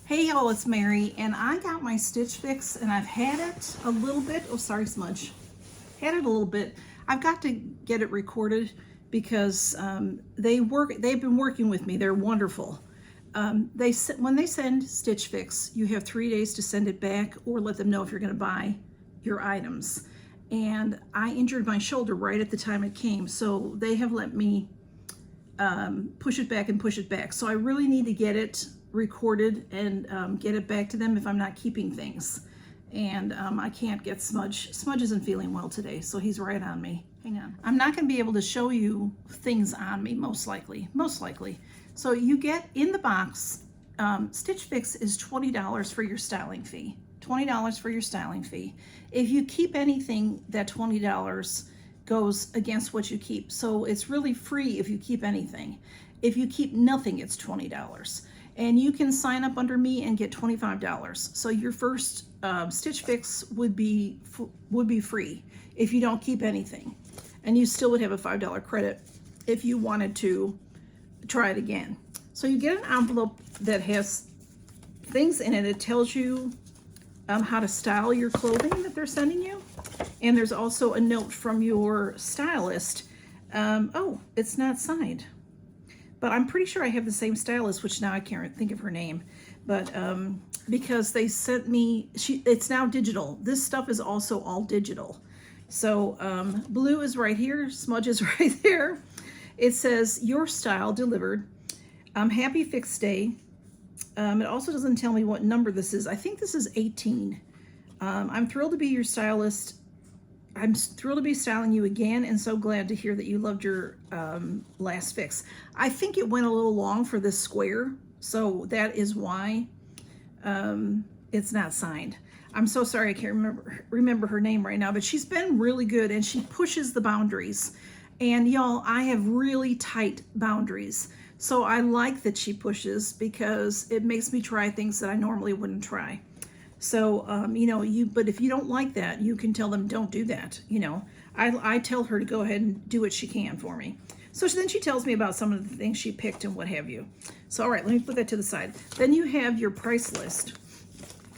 Hey y'all, it's Mary, and I got my Stitch Fix, and I've had it a little bit. Oh, sorry, smudge. Had it a little bit. I've got to get it recorded because they've been working with me. They're wonderful. When they send Stitch Fix, you have 3 days to send it back or let them know if you're going to buy your items. And I injured my shoulder right at the time it came, so they have let me push it back and push it back. So I really need to get it recorded and get it back to them if I'm not keeping things. And I can't get Smudge. Smudge isn't feeling well today, so he's right on me. Hang on. I'm not going to be able to show you things on me, most likely. So you get in the box, Stitch Fix is $20 for your styling fee. $20 for your styling fee. If you keep anything, that $20 goes against what you keep. So it's really free if you keep anything. If you keep nothing, it's $20. And you can sign up under me and get $25. So your first Stitch Fix would be free if you don't keep anything. And you still would have a $5 credit if you wanted to try it again. So you get an envelope that has things in it. It tells you how to style your clothing that they're sending you. And there's also a note from your stylist. Oh, it's not signed. But I'm pretty sure I have the same stylist, which now I can't think of her name. But because they sent me, it's now digital. This stuff is also all digital. So blue is right here, smudge is right there. It says, your style delivered. Happy Fix Day. It also doesn't tell me what number this is. I think this is 18. I'm thrilled to be your stylist. I'm thrilled to be styling you again, and so glad to hear that you loved your last fix. I think it went a little long for this square, so that is why it's not signed. I'm so sorry I can't remember her name right now, but she's been really good, and she pushes the boundaries. And y'all, I have really tight boundaries, so I like that she pushes because it makes me try things that I normally wouldn't try. So, but if you don't like that, you can tell them don't do that. I tell her to go ahead and do what she can for me. So then she tells me about some of the things she picked and what have you. So, all right, let me put that to the side. Then you have your price list,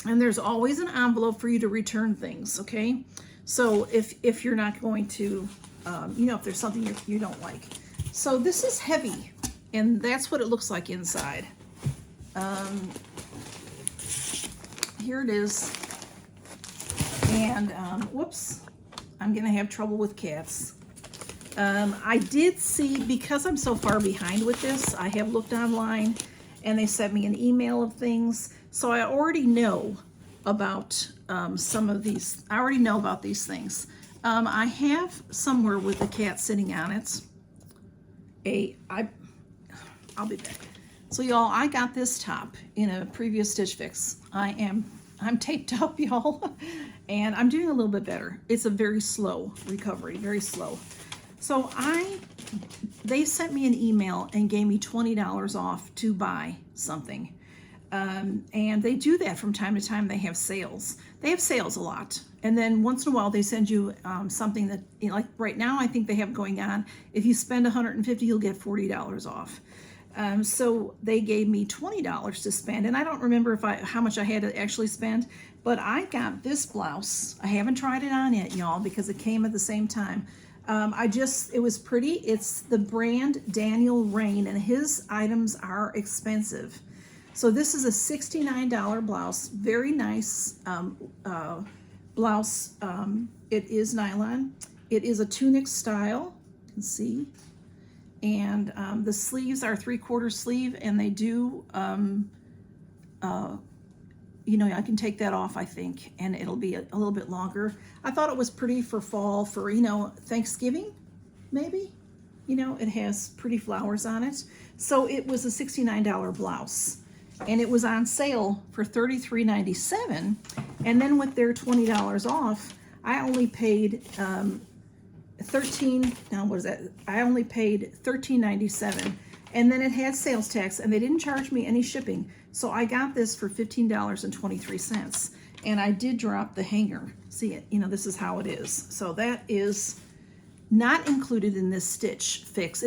and there's always an envelope for you to return things, okay? So if you're not going to, if there's something you don't like. So this is heavy, and that's what it looks like inside. Here it is, and whoops, I'm gonna have trouble with cats. I did see, because I'm so far behind with this, I have looked online and they sent me an email of things, so I already know about some of these. I already know about these things. I have somewhere with a cat sitting on it. I'll be back. So y'all, I got this top in a previous Stitch Fix. I'm taped up, y'all, and I'm doing a little bit better. It's a very slow recovery, very slow. So they sent me an email and gave me $20 off to buy something. And they do that from time to time. They have sales. They have sales a lot. And then once in a while they send you something that, like right now I think they have going on, if you spend $150, you'll get $40 off. So they gave me $20 to spend, and I don't remember how much I had to actually spend, but I got this blouse. I haven't tried it on yet, y'all, because it came at the same time. It was pretty. It's the brand Daniel Rain, and his items are expensive. So this is a $69 blouse, very nice blouse. It is nylon. It is a tunic style, you can see. And the sleeves are 3/4 sleeve, and they do, I can take that off, I think, and it'll be a little bit longer. I thought it was pretty for fall, for, Thanksgiving, maybe. It has pretty flowers on it. So it was a $69 blouse, and it was on sale for $33.97. And then with their $20 off, I only paid I only paid $13.97, and then it had sales tax, and they didn't charge me any shipping. So I got this for $15.23, and I did drop the hanger. See it, this is how it is. So that is not included in this Stitch Fix,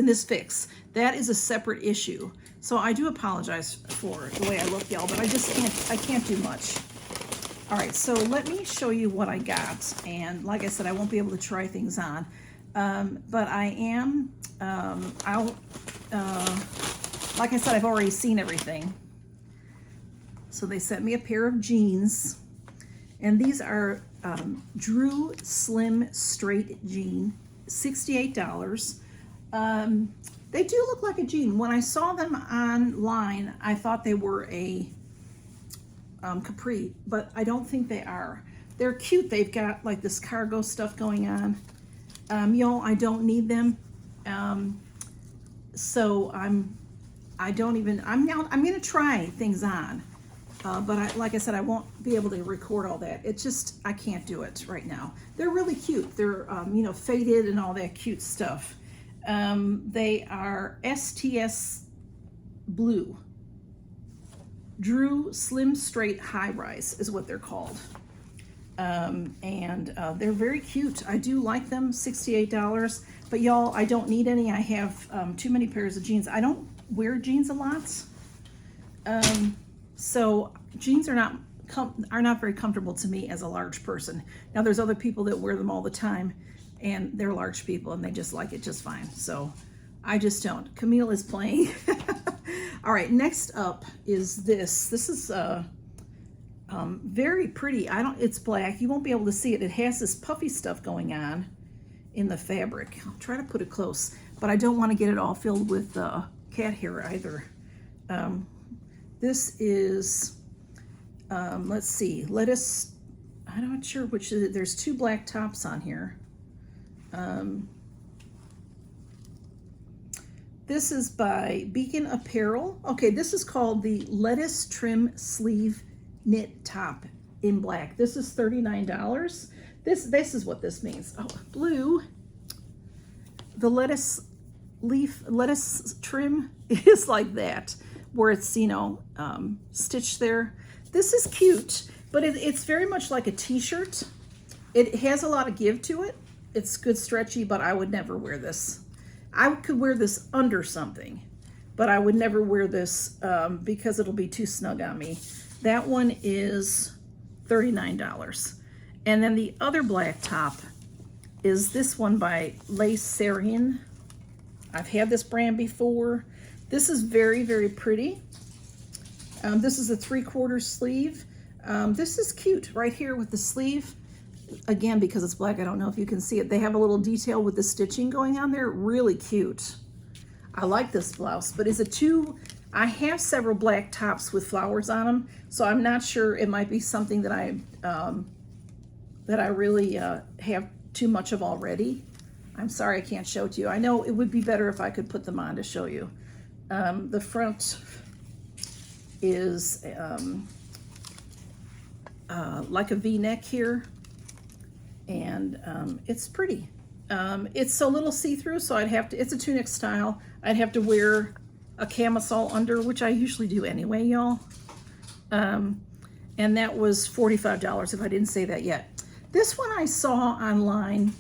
That is a separate issue. So I do apologize for the way I look, y'all, but I can't do much. All right, so let me show you what I got. And like I said, I won't be able to try things on. But I am, like I said, I've already seen everything. So they sent me a pair of jeans. And these are Drew Slim Straight Jean, $68. They do look like a jean. When I saw them online, I thought they were a capri, but I don't think they are. They're cute. They've got like this cargo stuff going on. Y'all, I don't need them. So I'm gonna try things on. But like I said, I won't be able to record all that. It's just, I can't do it right now. They're really cute. They're, you know, faded and all that cute stuff. They are STS Blue. Drew Slim Straight High Rise is what they're called. They're very cute. I do like them, $68. But y'all, I don't need any. I have too many pairs of jeans. I don't wear jeans a lot. So jeans are not very comfortable to me as a large person. Now there's other people that wear them all the time and they're large people and they just like it just fine. So I just don't. Camille is playing. All right, next up is this. This is very pretty. It's black. You won't be able to see it. It has this puffy stuff going on in the fabric. I'll try to put it close, but I don't want to get it all filled with cat hair either. This is, let's see, lettuce. I'm not sure which is it. There's two black tops on here. This is by Beacon Apparel. Okay, this is called the Lettuce Trim Sleeve Knit Top in black. This is $39. This is what this means. Oh, blue. The lettuce trim is like that, where it's, you know, stitched there. This is cute, but it's very much like a t-shirt. It has a lot of give to it. It's good stretchy, but I would never wear this. I could wear this under something, but I would never wear this because it'll be too snug on me. That one is $39. And then the other black top is this one by Lacerian. I've had this brand before. This is very, very pretty. This is a 3/4 sleeve. This is cute right here with the sleeve. Again, because it's black, I don't know if you can see it. They have a little detail with the stitching going on there. Really cute. I like this blouse, but is it too... I have several black tops with flowers on them, so I'm not sure. It might be something that I really have too much of already. I'm sorry I can't show it to you. I know it would be better if I could put them on to show you. The front is like a V-neck here, and it's pretty. It's a little see-through, so it's a tunic style. I'd have to wear a camisole under, which I usually do anyway, y'all. And that was $45 if I didn't say that yet. This one I saw online.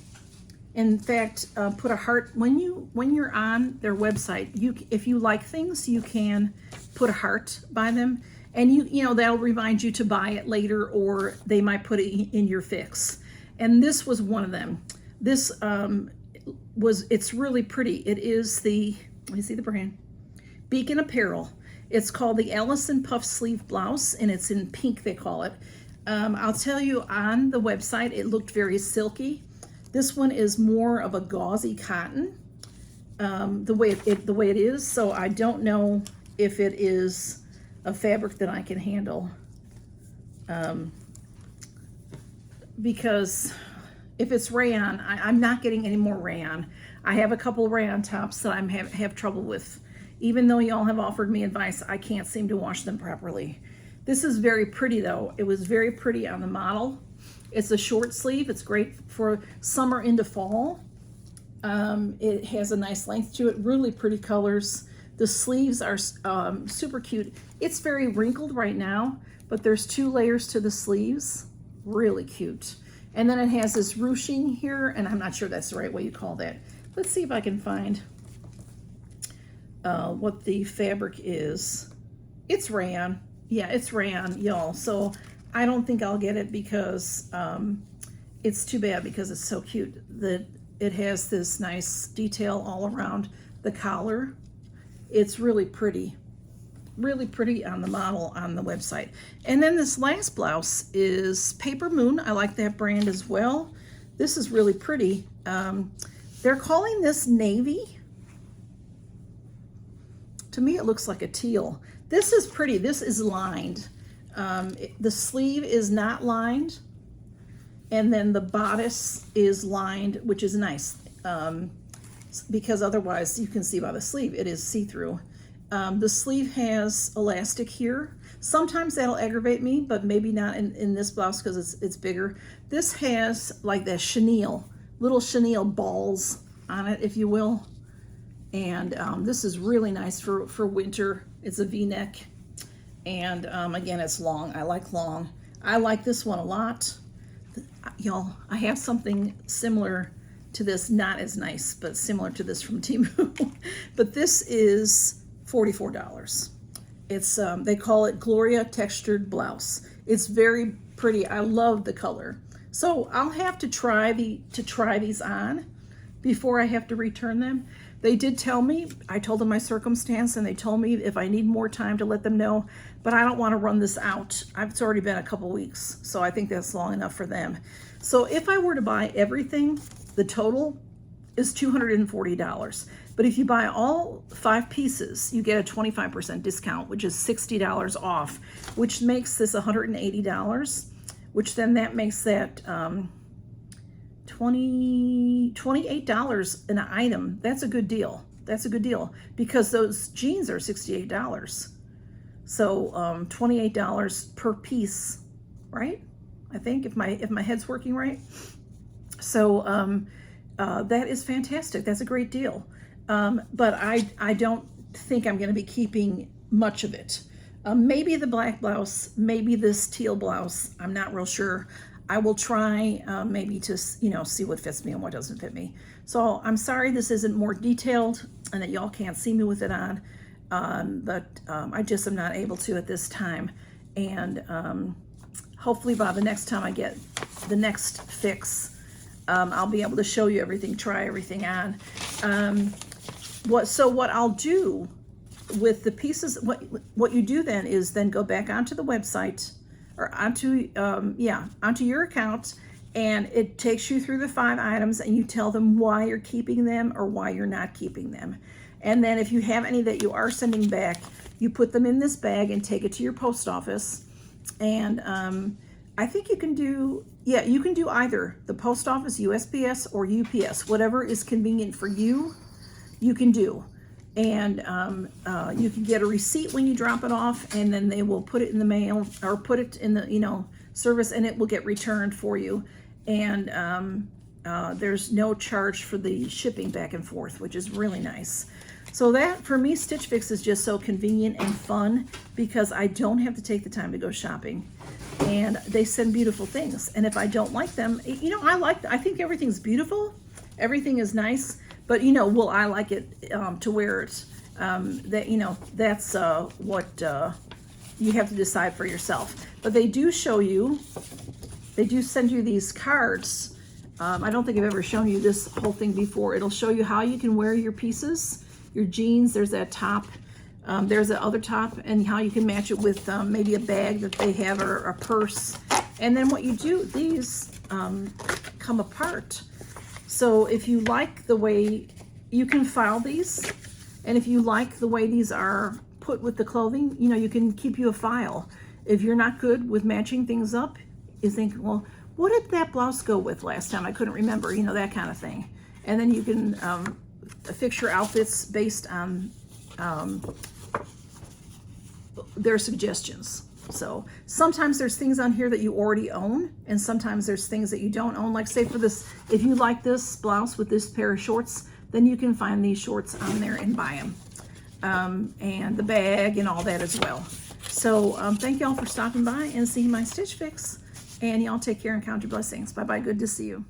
In fact, put a heart when you're on their website. If you like things, you can put a heart by them, and you know that'll remind you to buy it later, or they might put it in your fix. And this was one of them. This it's really pretty. It is the, let me see the brand, Beacon Apparel. It's called the Allison Puff Sleeve Blouse, and it's in pink, they call it. I'll tell you, on the website, it looked very silky. This one is more of a gauzy cotton, the way it is. So I don't know if it is a fabric that I can handle, because if it's rayon, I'm not getting any more rayon. I have a couple of rayon tops that I have trouble with. Even though y'all have offered me advice, I can't seem to wash them properly. This is very pretty though. It was very pretty on the model. It's a short sleeve. It's great for summer into fall. It has a nice length to it. Really pretty colors. The sleeves are super cute. It's very wrinkled right now, but there's 2 layers to the sleeves. Really cute. And then it has this ruching here, and I'm not sure that's the right way you call that. Let's see if I can find what the fabric is. It's rayon. Yeah, it's rayon, y'all. So I don't think I'll get it because it's too bad because it's so cute. It has this nice detail all around the collar. It's really pretty on the model on the website. And then this last blouse is Paper Moon. I like that brand as well. This is really pretty. They're calling this navy. To me, it looks like a teal. This is pretty. This is lined. The sleeve is not lined. And then the bodice is lined, which is nice. Because otherwise, you can see by the sleeve, it is see-through. The sleeve has elastic here. Sometimes that'll aggravate me, but maybe not in this blouse because it's bigger. This has like that chenille, little chenille balls on it, if you will. And this is really nice for winter. It's a V-neck. And again, it's long. I like long. I like this one a lot. Y'all, I have something similar to this, not as nice, but similar to this from Temu. But this is $44. It's they call it Gloria Textured Blouse. It's very pretty. I love the color. So I'll have to try these on before I have to return them. They did tell me, I told them my circumstance, and they told me if I need more time to let them know, but I don't want to run this out. It's already been a couple weeks, so I think that's long enough for them. So if I were to buy everything, the total is $240. But if you buy all 5 pieces, you get a 25% discount, which is $60 off, which makes this $180, which then that makes that $28 an item. That's a good deal. That's a good deal because those jeans are $68. So $28 per piece, right? I think if my head's working right. So that is fantastic. That's a great deal. But I don't think I'm going to be keeping much of it. Maybe the black blouse, maybe this teal blouse. I'm not real sure. I will try maybe to, see what fits me and what doesn't fit me. So I'm sorry this isn't more detailed and that y'all can't see me with it on, but I just am not able to at this time. And hopefully by the next time I get the next fix, I'll be able to show you everything, try everything on. What I'll do with the pieces, what you do then is then go back onto the website or onto your account, and it takes you through the 5 items and you tell them why you're keeping them or why you're not keeping them. And then if you have any that you are sending back, you put them in this bag and take it to your post office. And I think you can do either the post office, USPS, or UPS, whatever is convenient for you, you can do. And you can get a receipt when you drop it off, and then they will put it in the mail or put it in the service, and it will get returned for you. And there's no charge for the shipping back and forth, which is really nice. So that, for me, Stitch Fix is just so convenient and fun because I don't have to take the time to go shopping. And they send beautiful things. And if I don't like them, I think everything's beautiful. Everything is nice. But, will I like it to wear it? That's what you have to decide for yourself. But they do show you, they do send you these cards. I don't think I've ever shown you this whole thing before. It'll show you how you can wear your pieces, your jeans. There's that top. There's the other top, and how you can match it with maybe a bag that they have or a purse. And then what you do, these come apart. So if you like the way, you can file these, and if you like the way these are put with the clothing, you can keep you a file. If you're not good with matching things up, you think, well, what did that blouse go with last time? I couldn't remember, that kind of thing. And then you can fix your outfits based on their suggestions. So sometimes there's things on here that you already own, and sometimes there's things that you don't own. Like say for this, if you like this blouse with this pair of shorts, then you can find these shorts on there and buy them. And the bag and all that as well. So thank y'all for stopping by and seeing my Stitch Fix. And y'all take care and count your blessings. Bye-bye. Good to see you.